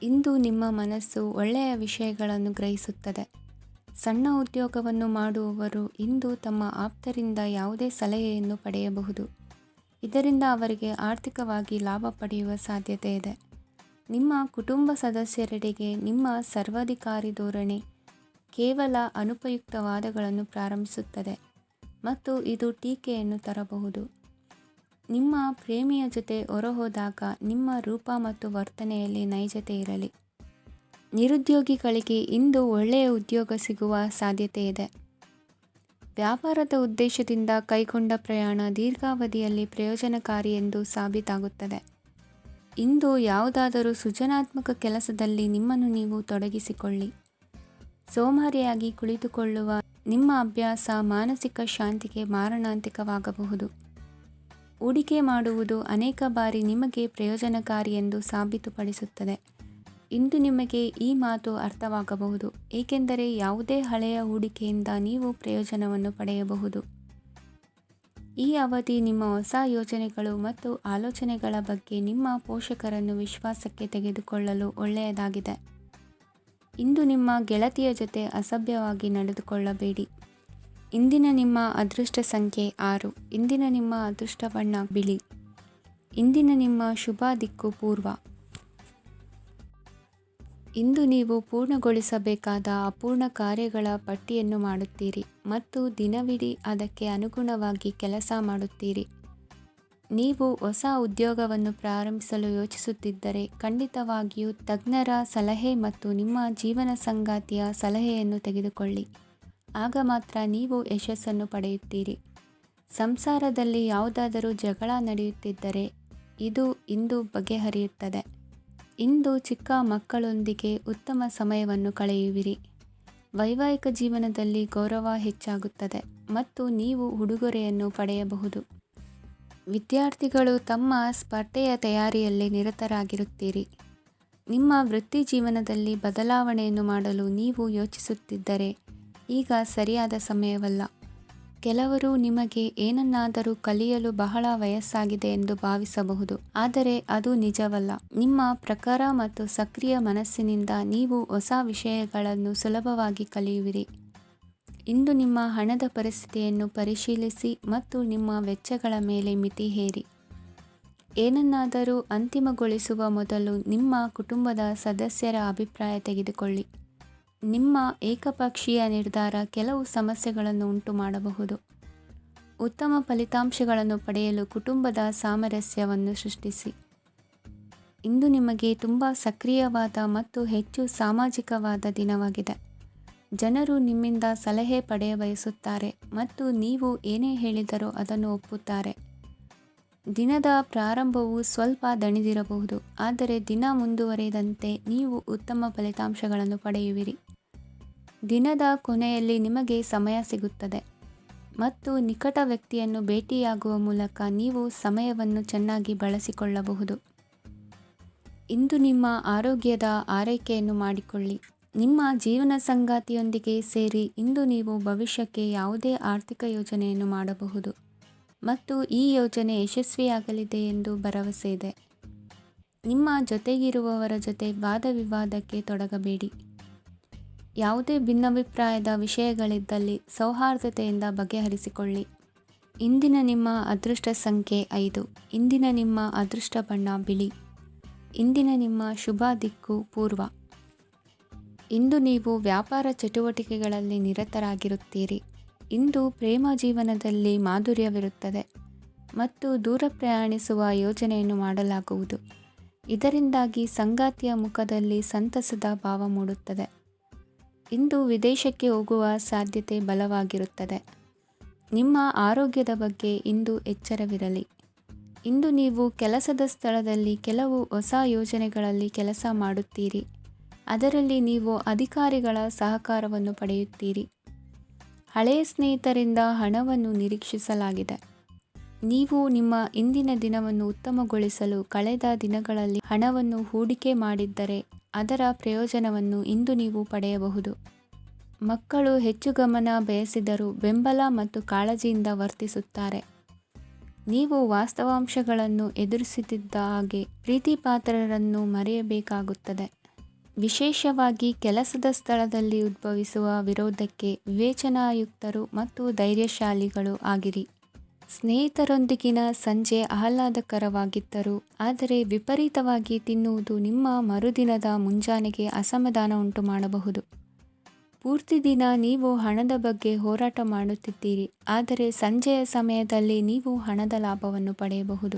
ಇಂದು ನಿಮ್ಮ ಮನಸ್ಸು ಒಳ್ಳೆಯ ವಿಷಯಗಳನ್ನು ಗ್ರಹಿಸುತ್ತದೆ. ಸಣ್ಣ ಉದ್ಯೋಗವನ್ನು ಮಾಡುವವರು ಇಂದು ತಮ್ಮ ಆಪ್ತರಿಂದ ಯಾವುದೇ ಸಲಹೆಯನ್ನು ಪಡೆಯಬಹುದು. ಇದರಿಂದ ಅವರಿಗೆ ಆರ್ಥಿಕವಾಗಿ ಲಾಭ ಪಡೆಯುವ ಸಾಧ್ಯತೆ ಇದೆ. ನಿಮ್ಮ ಕುಟುಂಬ ಸದಸ್ಯರೆಡೆಗೆ ನಿಮ್ಮ ಸರ್ವಾಧಿಕಾರಿ ಧೋರಣೆ ಕೇವಲ ಅನುಪಯುಕ್ತ ವಾದಗಳನ್ನು ಪ್ರಾರಂಭಿಸುತ್ತದೆ ಮತ್ತು ಇದು ಟೀಕೆಯನ್ನು ತರಬಹುದು. ನಿಮ್ಮ ಪ್ರೇಮಿಯ ಜೊತೆ ಹೊರಹೋದಾಗ ನಿಮ್ಮ ರೂಪ ಮತ್ತು ವರ್ತನೆಯಲ್ಲಿ ನೈಜತೆ ಇರಲಿ. ನಿರುದ್ಯೋಗಿಗಳಿಗೆ ಇಂದು ಒಳ್ಳೆಯ ಉದ್ಯೋಗ ಸಿಗುವ ಸಾಧ್ಯತೆ ಇದೆ. ವ್ಯಾಪಾರದ ಉದ್ದೇಶದಿಂದ ಕೈಗೊಂಡ ಪ್ರಯಾಣ ದೀರ್ಘಾವಧಿಯಲ್ಲಿ ಪ್ರಯೋಜನಕಾರಿ ಎಂದು ಸಾಬೀತಾಗುತ್ತದೆ. ಇಂದು ಯಾವುದಾದರೂ ಸೃಜನಾತ್ಮಕ ಕೆಲಸದಲ್ಲಿ ನಿಮ್ಮನ್ನು ನೀವು ತೊಡಗಿಸಿಕೊಳ್ಳಿ. ಸೋಮಾರಿಯಾಗಿ ಕುಳಿತುಕೊಳ್ಳುವ ನಿಮ್ಮ ಅಭ್ಯಾಸ ಮಾನಸಿಕ ಶಾಂತಿಗೆ ಮಾರಣಾಂತಿಕವಾಗಬಹುದು. ಹೂಡಿಕೆ ಮಾಡುವುದು ಅನೇಕ ಬಾರಿ ನಿಮಗೆ ಪ್ರಯೋಜನಕಾರಿ ಎಂದು ಸಾಬೀತುಪಡಿಸುತ್ತದೆ. ಇಂದು ನಿಮಗೆ ಈ ಮಾತು ಅರ್ಥವಾಗಬಹುದು, ಏಕೆಂದರೆ ಯಾವುದೇ ಹಳೆಯ ಹೂಡಿಕೆಯಿಂದ ನೀವು ಪ್ರಯೋಜನವನ್ನು ಪಡೆಯಬಹುದು. ಈ ಅವಧಿ ನಿಮ್ಮ ಹೊಸ ಯೋಜನೆಗಳು ಮತ್ತು ಆಲೋಚನೆಗಳ ಬಗ್ಗೆ ನಿಮ್ಮ ಪೋಷಕರನ್ನು ವಿಶ್ವಾಸಕ್ಕೆ ತೆಗೆದುಕೊಳ್ಳಲು ಒಳ್ಳೆಯದಾಗಿದೆ. ಇಂದು ನಿಮ್ಮ ಗೆಳತಿಯ ಜೊತೆ ಅಸಭ್ಯವಾಗಿ ನಡೆದುಕೊಳ್ಳಬೇಡಿ. ಇಂದಿನ ನಿಮ್ಮ ಅದೃಷ್ಟ ಸಂಖ್ಯೆ 6. ಇಂದಿನ ನಿಮ್ಮ ಅದೃಷ್ಟ ಬಣ್ಣ ಬಿಳಿ. ಇಂದಿನ ನಿಮ್ಮ ಶುಭ ದಿಕ್ಕು ಪೂರ್ವ. ಇಂದು ನೀವು ಪೂರ್ಣಗೊಳಿಸಬೇಕಾದ ಅಪೂರ್ಣ ಕಾರ್ಯಗಳ ಪಟ್ಟಿಯನ್ನು ಮಾಡುತ್ತೀರಿ ಮತ್ತು ದಿನವಿಡೀ ಅದಕ್ಕೆ ಅನುಗುಣವಾಗಿ ಕೆಲಸ ಮಾಡುತ್ತೀರಿ. ನೀವು ಹೊಸ ಉದ್ಯೋಗವನ್ನು ಪ್ರಾರಂಭಿಸಲು ಯೋಚಿಸುತ್ತಿದ್ದರೆ ಖಂಡಿತವಾಗಿಯೂ ತಜ್ಞರ ಸಲಹೆ ಮತ್ತು ನಿಮ್ಮ ಜೀವನ ಸಂಗಾತಿಯ ಸಲಹೆಯನ್ನು ತೆಗೆದುಕೊಳ್ಳಿ. ಆಗ ಮಾತ್ರ ನೀವು ಯಶಸ್ಸನ್ನು ಪಡೆಯುತ್ತೀರಿ. ಸಂಸಾರದಲ್ಲಿ ಯಾವುದಾದರೂ ಜಗಳ ನಡೆಯುತ್ತಿದ್ದರೆ ಇದು ಇಂದು ಬಗೆಹರಿಯುತ್ತದೆ. ಇಂದು ಚಿಕ್ಕ ಮಕ್ಕಳೊಂದಿಗೆ ಉತ್ತಮ ಸಮಯವನ್ನು ಕಳೆಯುವಿರಿ. ವೈವಾಹಿಕ ಜೀವನದಲ್ಲಿ ಗೌರವ ಹೆಚ್ಚಾಗುತ್ತದೆ ಮತ್ತು ನೀವು ಉಡುಗೊರೆಯನ್ನು ಪಡೆಯಬಹುದು. ವಿದ್ಯಾರ್ಥಿಗಳು ತಮ್ಮ ಸ್ಪರ್ಧೆಯ ತಯಾರಿಯಲ್ಲಿ ನಿರತರಾಗಿರುತ್ತೀರಿ. ನಿಮ್ಮ ವೃತ್ತಿ ಜೀವನದಲ್ಲಿ ಬದಲಾವಣೆಯನ್ನು ಮಾಡಲು ನೀವು ಯೋಚಿಸುತ್ತಿದ್ದರೆ ಈಗ ಸರಿಯಾದ ಸಮಯವಲ್ಲ. ಕೆಲವರು ನಿಮಗೆ ಏನನ್ನಾದರೂ ಕಲಿಯಲು ಬಹಳ ವಯಸ್ಸಾಗಿದೆ ಎಂದು ಭಾವಿಸಬಹುದು, ಆದರೆ ಅದು ನಿಜವಲ್ಲ. ನಿಮ್ಮ ಪ್ರಖರ ಮತ್ತು ಸಕ್ರಿಯ ಮನಸ್ಸಿನಿಂದ ನೀವು ಹೊಸ ವಿಷಯಗಳನ್ನು ಸುಲಭವಾಗಿ ಕಲಿಯುವಿರಿ. ಇಂದು ನಿಮ್ಮ ಹಣದ ಪರಿಸ್ಥಿತಿಯನ್ನು ಪರಿಶೀಲಿಸಿ ಮತ್ತು ನಿಮ್ಮ ವೆಚ್ಚಗಳ ಮೇಲೆ ಮಿತಿ ಹೇರಿ. ಏನನ್ನಾದರೂ ಅಂತಿಮಗೊಳಿಸುವ ಮೊದಲು ನಿಮ್ಮ ಕುಟುಂಬದ ಸದಸ್ಯರ ಅಭಿಪ್ರಾಯ ತೆಗೆದುಕೊಳ್ಳಿ. ನಿಮ್ಮ ಏಕಪಕ್ಷೀಯ ನಿರ್ಧಾರ ಕೆಲವು ಸಮಸ್ಯೆಗಳನ್ನು ಉಂಟು ಮಾಡಬಹುದು. ಉತ್ತಮ ಫಲಿತಾಂಶಗಳನ್ನು ಪಡೆಯಲು ಕುಟುಂಬದ ಸಾಮರಸ್ಯವನ್ನು ಸೃಷ್ಟಿಸಿ. ಇಂದು ನಿಮಗೆ ತುಂಬ ಸಕ್ರಿಯವಾದ ಮತ್ತು ಹೆಚ್ಚು ಸಾಮಾಜಿಕವಾದ ದಿನವಾಗಿದೆ. ಜನರು ನಿಮ್ಮಿಂದ ಸಲಹೆ ಪಡೆಯಬಯಸುತ್ತಾರೆ ಮತ್ತು ನೀವು ಏನೇ ಹೇಳಿದರೂ ಅದನ್ನು ಒಪ್ಪುತ್ತಾರೆ. ದಿನದ ಪ್ರಾರಂಭವು ಸ್ವಲ್ಪ ದಣಿದಿರಬಹುದು, ಆದರೆ ದಿನ ಮುಂದುವರೆದಂತೆ ನೀವು ಉತ್ತಮ ಫಲಿತಾಂಶಗಳನ್ನು ಪಡೆಯುವಿರಿ. ದಿನದ ಕೊನೆಯಲ್ಲಿ ನಿಮಗೆ ಸಮಯ ಸಿಗುತ್ತದೆ ಮತ್ತು ನಿಕಟ ವ್ಯಕ್ತಿಯನ್ನು ಭೇಟಿಯಾಗುವ ಮೂಲಕ ನೀವು ಸಮಯವನ್ನು ಚೆನ್ನಾಗಿ ಬಳಸಿಕೊಳ್ಳಬಹುದು. ಇಂದು ನಿಮ್ಮ ಆರೋಗ್ಯದ ಆರೈಕೆಯನ್ನು ಮಾಡಿಕೊಳ್ಳಿ. ನಿಮ್ಮ ಜೀವನ ಸಂಗಾತಿಯೊಂದಿಗೆ ಸೇರಿ ಇಂದು ನೀವು ಭವಿಷ್ಯಕ್ಕೆ ಯಾವುದೇ ಆರ್ಥಿಕ ಯೋಜನೆಯನ್ನು ಮಾಡಬಹುದು ಮತ್ತು ಈ ಯೋಜನೆ ಯಶಸ್ವಿಯಾಗಲಿದೆ ಎಂದು ಭರವಸೆ ಇದೆ. ನಿಮ್ಮ ಜೊತೆಗಿರುವವರ ಜೊತೆ ವಾದವಿವಾದಕ್ಕೆ ತೊಡಗಬೇಡಿ. ಯಾವುದೇ ಭಿನ್ನಾಭಿಪ್ರಾಯದ ವಿಷಯಗಳಿದ್ದಲ್ಲಿ ಸೌಹಾರ್ದತೆಯಿಂದ ಬಗೆಹರಿಸಿಕೊಳ್ಳಿ. ಇಂದಿನ ನಿಮ್ಮ ಅದೃಷ್ಟ ಸಂಖ್ಯೆ 5. ಇಂದಿನ ನಿಮ್ಮ ಅದೃಷ್ಟ ಬಣ್ಣ ಬಿಳಿ. ಇಂದಿನ ನಿಮ್ಮ ಶುಭ ದಿಕ್ಕು ಪೂರ್ವ. ಇಂದು ನೀವು ವ್ಯಾಪಾರ ಚಟುವಟಿಕೆಗಳಲ್ಲಿ ನಿರತರಾಗಿರುತ್ತೀರಿ. ಇಂದು ಪ್ರೇಮ ಜೀವನದಲ್ಲಿ ಮಾಧುರ್ಯವಿರುತ್ತದೆ ಮತ್ತು ದೂರ ಪ್ರಯಾಣಿಸುವ ಯೋಜನೆಯನ್ನು ಮಾಡಲಾಗುವುದು. ಇದರಿಂದಾಗಿ ಸಂಗಾತಿಯ ಮುಖದಲ್ಲಿ ಸಂತಸದ ಭಾವ ಮೂಡುತ್ತದೆ. ಇಂದು ವಿದೇಶಕ್ಕೆ ಹೋಗುವ ಸಾಧ್ಯತೆ ಬಲವಾಗಿರುತ್ತದೆ. ನಿಮ್ಮ ಆರೋಗ್ಯದ ಬಗ್ಗೆ ಇಂದು ಎಚ್ಚರವಿರಲಿ. ಇಂದು ನೀವು ಕೆಲಸದ ಸ್ಥಳದಲ್ಲಿ ಕೆಲವು ಹೊಸ ಯೋಜನೆಗಳಲ್ಲಿ ಕೆಲಸ ಮಾಡುತ್ತೀರಿ. ಅದರಲ್ಲಿ ನೀವು ಅಧಿಕಾರಿಗಳ ಸಹಕಾರವನ್ನು ಪಡೆಯುತ್ತೀರಿ. ಹಳೆಯ ಸ್ನೇಹಿತರಿಂದ ಹಣವನ್ನು ನಿರೀಕ್ಷಿಸಲಾಗಿದೆ. ನೀವು ನಿಮ್ಮ ಇಂದಿನ ದಿನವನ್ನು ಉತ್ತಮಗೊಳಿಸಲು ಕಳೆದ ದಿನಗಳಲ್ಲಿ ಹಣವನ್ನು ಹೂಡಿಕೆ ಮಾಡಿದ್ದರೆ ಅದರ ಪ್ರಯೋಜನವನ್ನು ಇಂದು ನೀವು ಪಡೆಯಬಹುದು. ಮಕ್ಕಳು ಹೆಚ್ಚು ಗಮನ ಬಯಸಿದರೂ ಬೆಂಬಲ ಮತ್ತು ಕಾಳಜಿಯಿಂದ ವರ್ತಿಸುತ್ತಾರೆ. ನೀವು ವಾಸ್ತವಾಂಶಗಳನ್ನು ಎದುರಿಸುತ್ತಿದ್ದ ಹಾಗೆ ಪ್ರೀತಿಪಾತ್ರರನ್ನು ಮರೆಯಬೇಕಾಗುತ್ತದೆ. ವಿಶೇಷವಾಗಿ ಕೆಲಸದ ಸ್ಥಳದಲ್ಲಿ ಉದ್ಭವಿಸುವ ವಿರೋಧಕ್ಕೆ ವಿವೇಚನಾಯುಕ್ತರು ಮತ್ತು ಧೈರ್ಯಶಾಲಿಗಳು ಆಗಿರಿ. ಸ್ನೇಹಿತರೊಂದಿಗಿನ ಸಂಜೆ ಆಹ್ಲಾದಕರವಾಗಿದ್ದರೂ ಆದರೆ ವಿಪರೀತವಾಗಿ ತಿನ್ನುವುದು ನಿಮ್ಮ ಮರುದಿನದ ಮುಂಜಾನೆಗೆ ಅಸಮಾಧಾನ ಉಂಟು ಮಾಡಬಹುದು. ಪೂರ್ತಿ ದಿನ ನೀವು ಹಣದ ಬಗ್ಗೆ ಹೋರಾಟ ಮಾಡುತ್ತಿದ್ದೀರಿ, ಆದರೆ ಸಂಜೆಯ ಸಮಯದಲ್ಲಿ ನೀವು ಹಣದ ಲಾಭವನ್ನು ಪಡೆಯಬಹುದು.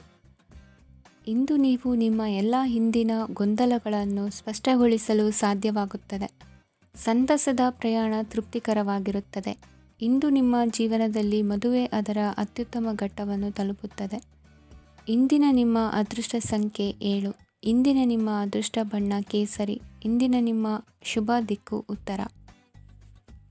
ಇಂದು ನೀವು ನಿಮ್ಮ ಎಲ್ಲ ಹಿಂದಿನ ಗೊಂದಲಗಳನ್ನು ಸ್ಪಷ್ಟಗೊಳಿಸಲು ಸಾಧ್ಯವಾಗುತ್ತದೆ. ಸಂತಸದ ಪ್ರಯಾಣ ತೃಪ್ತಿಕರವಾಗಿರುತ್ತದೆ. ಇಂದು ನಿಮ್ಮ ಜೀವನದಲ್ಲಿ ಮದುವೆ ಅದರ ಅತ್ಯುತ್ತಮ ಘಟ್ಟವನ್ನು ತಲುಪುತ್ತದೆ. ಇಂದಿನ ನಿಮ್ಮ ಅದೃಷ್ಟ ಸಂಖ್ಯೆ 7. ಇಂದಿನ ನಿಮ್ಮ ಅದೃಷ್ಟ ಬಣ್ಣ ಕೇಸರಿ. ಇಂದಿನ ನಿಮ್ಮ ಶುಭ ದಿಕ್ಕು ಉತ್ತರ.